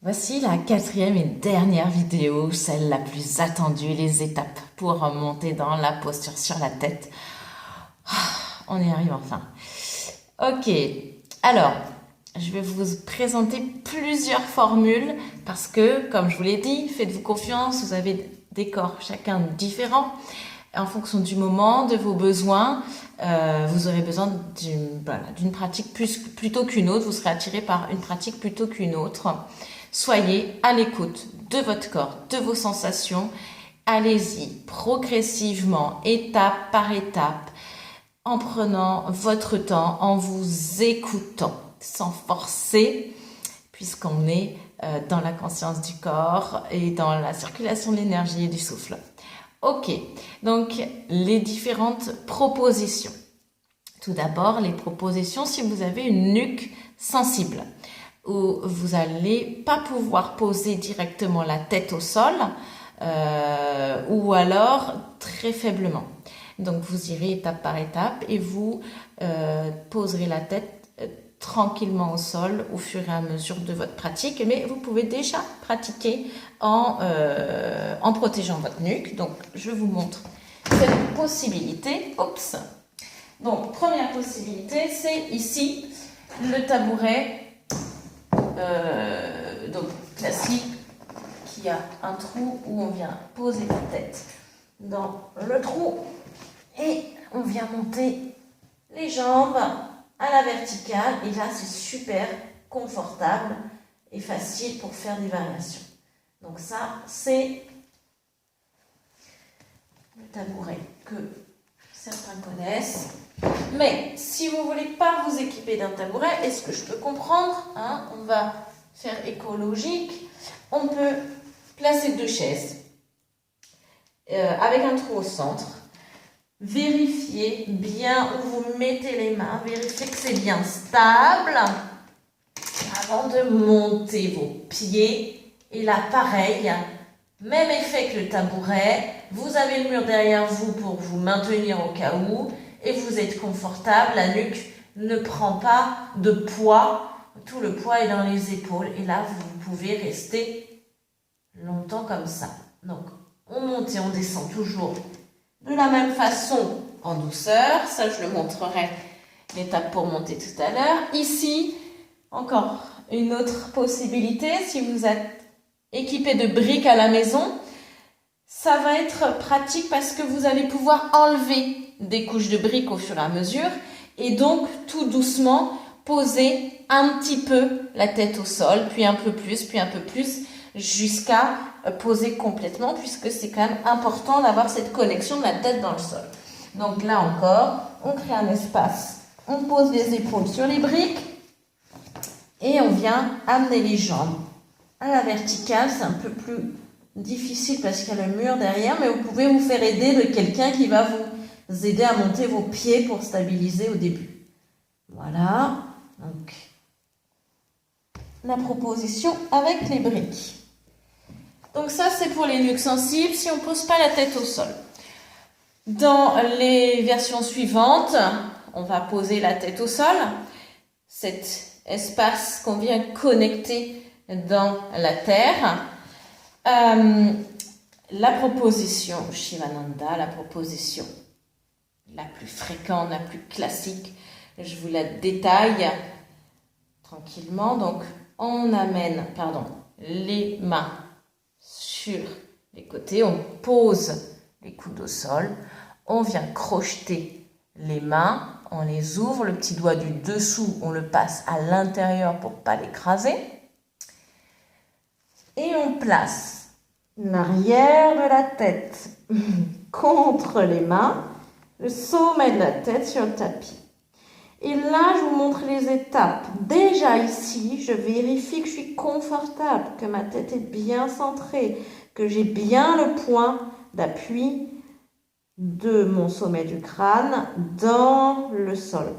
Voici la quatrième et dernière vidéo, celle la plus attendue, les étapes pour monter dans la posture sur la tête. On y arrive enfin. Ok, alors, je vais vous présenter plusieurs formules parce que, comme je vous l'ai dit, faites-vous confiance, vous avez des corps chacun différents. En fonction du moment, de vos besoins, vous aurez besoin d'une pratique plutôt qu'une autre. Vous serez attiré par une pratique plutôt qu'une autre. Soyez à l'écoute de votre corps, de vos sensations. Allez-y progressivement, étape par étape, en prenant votre temps, en vous écoutant, sans forcer, puisqu'on est dans la conscience du corps et dans la circulation de l'énergie et du souffle. Ok, donc les différentes propositions. Tout d'abord, les propositions si vous avez une nuque sensible, où vous n'allez pas pouvoir poser directement la tête au sol, ou alors très faiblement. Donc vous irez étape par étape et vous poserez la tête tranquillement au sol au fur et à mesure de votre pratique, mais vous pouvez déjà pratiquer en protégeant votre nuque. Donc je vous montre cette possibilité. Oups. Donc première possibilité, c'est ici le tabouret donc classique qui a un trou où on vient poser la tête dans le trou et on vient monter les jambes à la verticale, et là c'est super confortable et facile pour faire des variations. Donc ça c'est le tabouret que certains connaissent. Mais si vous ne voulez pas vous équiper d'un tabouret, et ce que je peux comprendre, on va faire écologique, on peut placer deux chaises avec un trou au centre. Vérifiez bien où vous mettez les mains, vérifiez que c'est bien stable avant de monter vos pieds. Et là, pareil, même effet que le tabouret, vous avez le mur derrière vous pour vous maintenir au cas où et vous êtes confortable, la nuque ne prend pas de poids, tout le poids est dans les épaules et là, vous pouvez rester longtemps comme ça. Donc, on monte et on descend toujours de la même façon, en douceur. Ça, je le montrerai l'étape pour monter tout à l'heure. Ici, encore une autre possibilité. Si vous êtes équipé de briques à la maison, ça va être pratique parce que vous allez pouvoir enlever des couches de briques au fur et à mesure et donc tout doucement poser un petit peu la tête au sol, puis un peu plus, jusqu'à poser complètement, puisque c'est quand même important d'avoir cette connexion de la tête dans le sol. Donc là encore, on crée un espace, on pose les épaules sur les briques et on vient amener les jambes à la verticale. C'est un peu plus difficile parce qu'il y a le mur derrière, mais vous pouvez vous faire aider de quelqu'un qui va vous aider à monter vos pieds pour stabiliser au début. Voilà, donc la proposition avec les briques. Donc ça, c'est pour les nuques sensibles, si on ne pose pas la tête au sol. Dans les versions suivantes, on va poser la tête au sol. Cet espace qu'on vient connecter dans la terre. La proposition Shivananda, la proposition la plus fréquente, la plus classique, je vous la détaille tranquillement. Donc, on amène, les mains sur les côtés, on pose les coudes au sol, on vient crocheter les mains, on les ouvre, le petit doigt du dessous, on le passe à l'intérieur pour ne pas l'écraser. Et on place l'arrière de la tête contre les mains, le sommet de la tête sur le tapis. Et là, je vous montre les étapes. Déjà ici, je vérifie que je suis confortable, que ma tête est bien centrée, que j'ai bien le point d'appui de mon sommet du crâne dans le sol.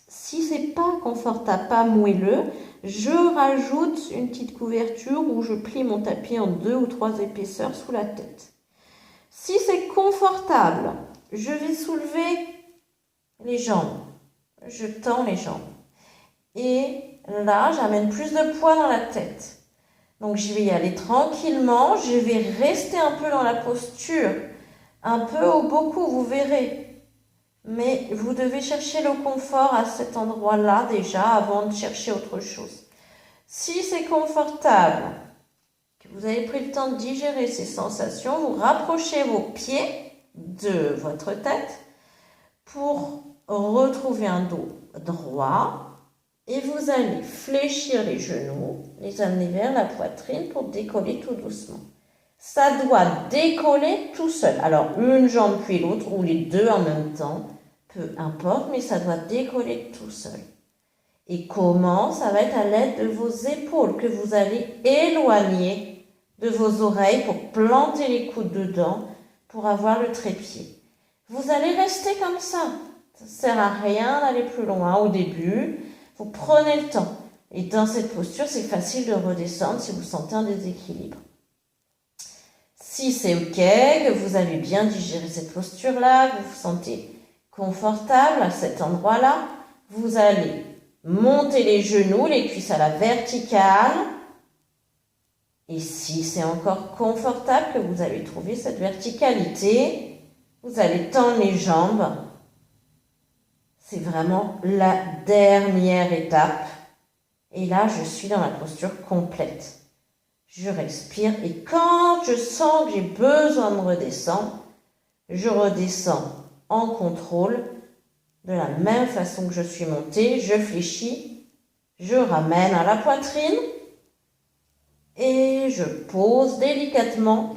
Si c'est pas confortable, pas moelleux, je rajoute une petite couverture où je plie mon tapis en 2 ou 3 épaisseurs sous la tête. Si c'est confortable, je vais soulever les jambes. Je tends les jambes. Et là, j'amène plus de poids dans la tête. Donc, je vais y aller tranquillement. Je vais rester un peu dans la posture, un peu ou beaucoup, vous verrez. Mais vous devez chercher le confort à cet endroit-là déjà avant de chercher autre chose. Si c'est confortable, que vous avez pris le temps de digérer ces sensations, vous rapprochez vos pieds de votre tête pour retrouver un dos droit. Et vous allez fléchir les genoux, les amener vers la poitrine pour décoller tout doucement. Ça doit décoller tout seul. Alors, une jambe puis l'autre, ou les deux en même temps, peu importe, mais ça doit décoller tout seul. Et comment? Ça va être à l'aide de vos épaules que vous allez éloigner de vos oreilles pour planter les coudes dedans, pour avoir le trépied. Vous allez rester comme ça. Ça ne sert à rien d'aller plus loin au début. Vous prenez le temps. Et dans cette posture, c'est facile de redescendre si vous sentez un déséquilibre. Si c'est OK, que vous avez bien digéré cette posture-là, que vous vous sentez confortable à cet endroit-là, vous allez monter les genoux, les cuisses à la verticale. Et si c'est encore confortable, que vous avez trouvé cette verticalité, vous allez tendre les jambes. C'est vraiment la dernière étape. Et là, je suis dans la posture complète. Je respire et quand je sens que j'ai besoin de redescendre, je redescends en contrôle. De la même façon que je suis montée, je fléchis, je ramène à la poitrine et je pose délicatement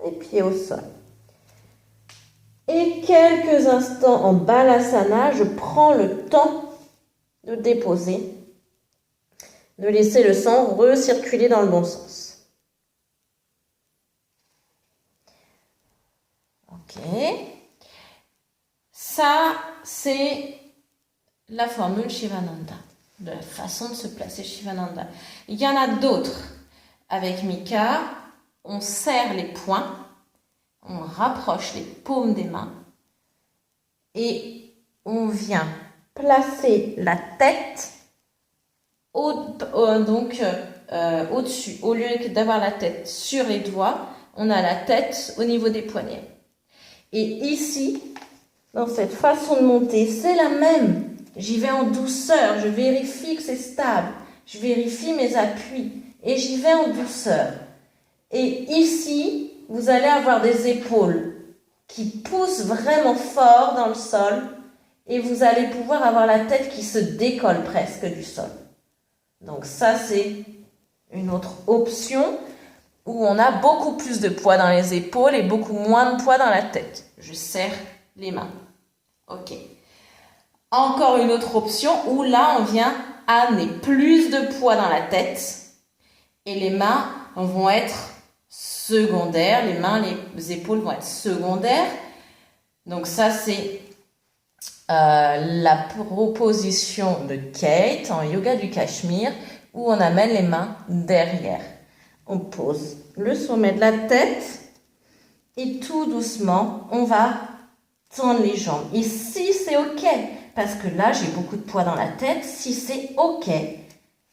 les pieds au sol. Et quelques instants en balasana, je prends le temps de déposer, de laisser le sang recirculer dans le bon sens. Ok. Ça, c'est la formule Shivananda, de la façon de se placer Shivananda. Il y en a d'autres. Avec Mika, on serre les poings, on rapproche les paumes des mains et on vient placer la tête au-dessus. Au lieu d'avoir la tête sur les doigts, on a la tête au niveau des poignets. Et ici, dans cette façon de monter, c'est la même. J'y vais en douceur, je vérifie que c'est stable, je vérifie mes appuis et j'y vais en douceur. Et ici, vous allez avoir des épaules qui poussent vraiment fort dans le sol et vous allez pouvoir avoir la tête qui se décolle presque du sol. Donc ça, c'est une autre option où on a beaucoup plus de poids dans les épaules et beaucoup moins de poids dans la tête. Je serre les mains. Ok. Encore une autre option où là, on vient amener plus de poids dans la tête et les mains vont être secondaires. Les mains, les épaules vont être secondaires. Donc ça, c'est la proposition de Kate en yoga du Cachemire où on amène les mains derrière. On pose le sommet de la tête et tout doucement, on va tendre les jambes. Et si c'est OK, parce que là, j'ai beaucoup de poids dans la tête, si c'est OK,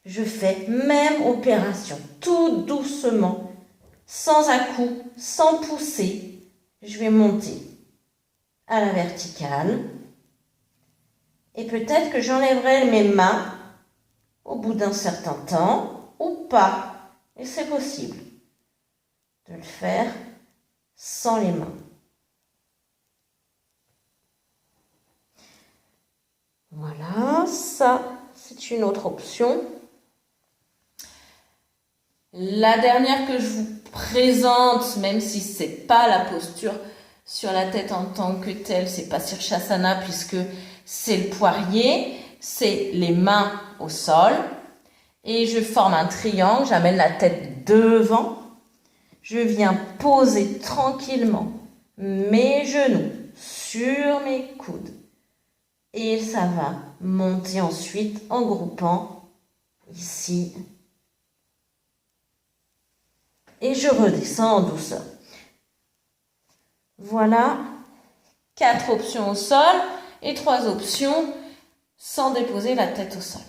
je fais même opération, tout doucement, sans à-coups, sans pousser. Je vais monter à la verticale. Et peut-être que j'enlèverai mes mains au bout d'un certain temps ou pas. Et c'est possible de le faire sans les mains. Voilà, ça, c'est une autre option. La dernière que je vous présente, même si c'est pas la posture sur la tête en tant que telle, c'est pas Sirsasana puisque c'est le poirier, c'est les mains au sol et je forme un triangle, j'amène la tête devant, je viens poser tranquillement mes genoux sur mes coudes et ça va monter ensuite en groupant ici et je redescends en douceur. Voilà 4 options au sol et 3 options sans déposer la tête au sol.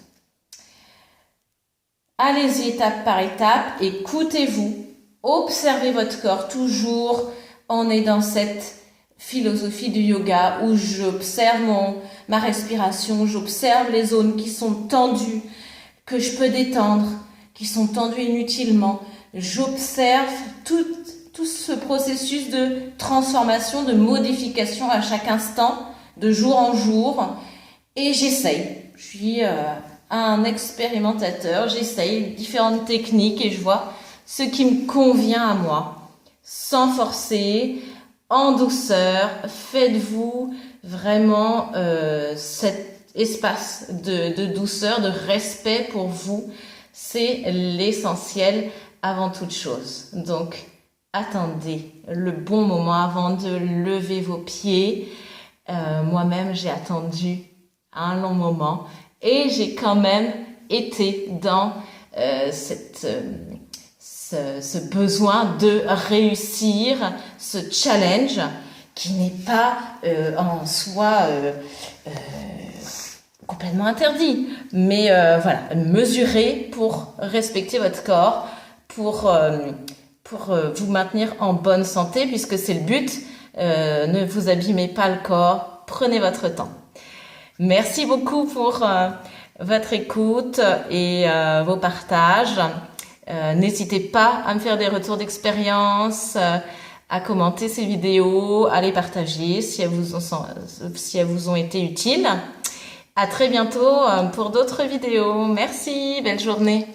allez-y étape par étape, écoutez-vous, observez votre corps. Toujours, on est dans cette philosophie du yoga où j'observe ma respiration, j'observe les zones qui sont tendues, que je peux détendre, qui sont tendues inutilement. J'observe tout ce processus de transformation, de modification à chaque instant, de jour en jour, et j'essaye. Je suis un expérimentateur, j'essaye différentes techniques et je vois ce qui me convient à moi, sans forcer, en douceur. Faites-vous vraiment cet espace de douceur, de respect pour vous. C'est l'essentiel avant toute chose. Donc, attendez le bon moment avant de lever vos pieds. Moi-même, j'ai attendu un long moment et j'ai quand même été dans ce besoin de réussir, ce challenge qui n'est pas en soi complètement interdit, mais voilà, mesurez pour respecter votre corps, pour vous maintenir en bonne santé, puisque c'est le but. Ne vous abîmez pas le corps, prenez votre temps. Merci beaucoup pour votre écoute et vos partages. N'hésitez pas à me faire des retours d'expérience, à commenter ces vidéos, à les partager si elles vous ont été utiles. À très bientôt pour d'autres vidéos. Merci, belle journée.